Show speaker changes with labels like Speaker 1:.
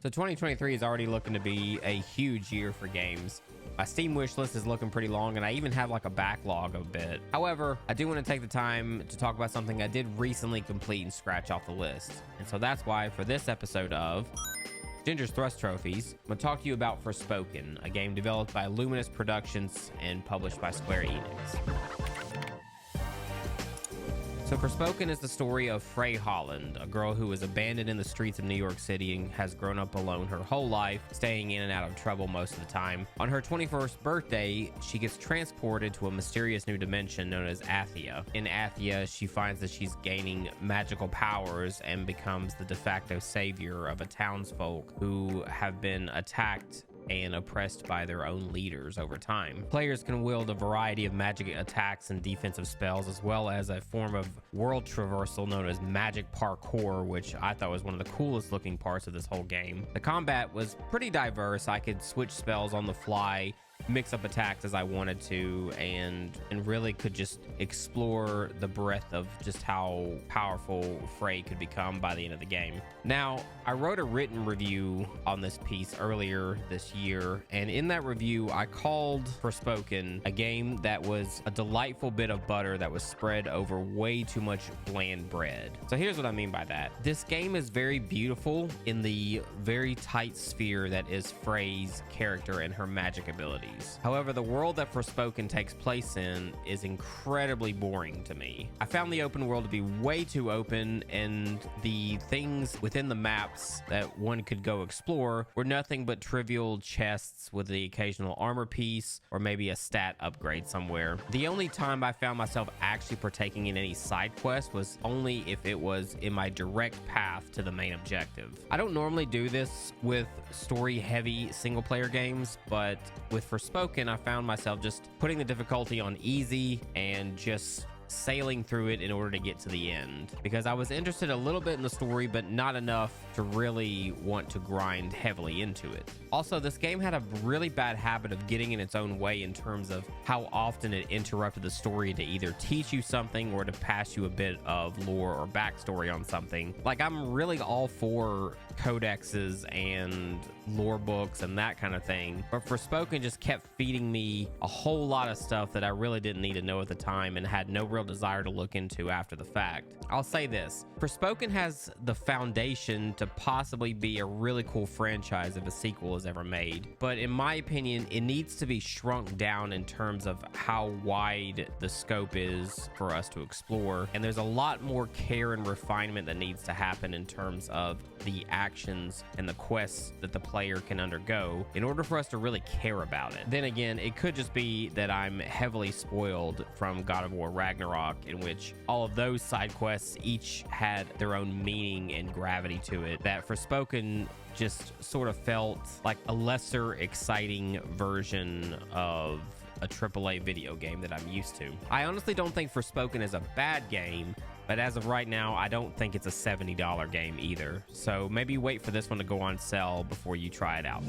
Speaker 1: So 2023 is already looking to be a huge year for games. My Steam wish list is looking pretty long, and I even have like a backlog a bit. However, I do want to take the time to talk about something I did recently complete and scratch off the list. And so that's why for this episode of GingerThrust Trophies, I'm going to talk to you about Forspoken, a game developed by Luminous Productions and published by Square Enix. So Forspoken is the story of Frey Holland, a girl who was abandoned in the streets of New York City and has grown up alone her whole life, staying in and out of trouble most of the time. On her 21st birthday, she gets transported to a mysterious new dimension known as Athia. In Athia, she finds that she's gaining magical powers and becomes the de facto savior of a townsfolk who have been attacked and oppressed by their own leaders over time. Players can wield a variety of magic attacks and defensive spells, as well as a form of world traversal known as magic parkour, which I thought was one of the coolest looking parts of this whole game. The combat was pretty diverse. I could switch spells on the fly, mix up attacks as I wanted to, and really could just explore the breadth of just how powerful Frey could become by the end of the game. Now, I wrote a written review on this piece earlier this year, and in that review, I called Forspoken a game that was a delightful bit of butter that was spread over way too much bland bread. So here's what I mean by that. This game is very beautiful in the very tight sphere that is Frey's character and her magic abilities. However, the world that Forspoken takes place in is incredibly boring to me. I found the open world to be way too open, and the things within the maps that one could go explore were nothing but trivial chests with the occasional armor piece or maybe a stat upgrade somewhere. The only time I found myself actually partaking in any side quest was only if it was in my direct path to the main objective. I don't normally do this with story-heavy single-player games, but with Forspoken, I found myself just putting the difficulty on easy and just sailing through it in order to get to the end, because I was interested a little bit in the story, but not enough to really want to grind heavily into it. Also, this game had a really bad habit of getting in its own way in terms of how often it interrupted the story to either teach you something or to pass you a bit of lore or backstory on something. Like, I'm really all for codexes and lore books and that kind of thing, but Forspoken just kept feeding me a whole lot of stuff that I really didn't need to know at the time and had no real desire to look into after the fact. I'll say this, Forspoken has the foundation to possibly be a really cool franchise if a sequel is ever made, but in my opinion, it needs to be shrunk down in terms of how wide the scope is for us to explore, and there's a lot more care and refinement that needs to happen in terms of the actions and the quests that the player can undergo in order for us to really care about it. Then again, it could just be that I'm heavily spoiled from God of War Ragnarok, in which all of those side quests each had their own meaning and gravity to it, that Forspoken just sort of felt like a lesser exciting version of a AAA video game that I'm used to. I honestly don't think Forspoken is a bad game, but as of right now, I don't think it's a $70 game either. So maybe wait for this one to go on sale before you try it out.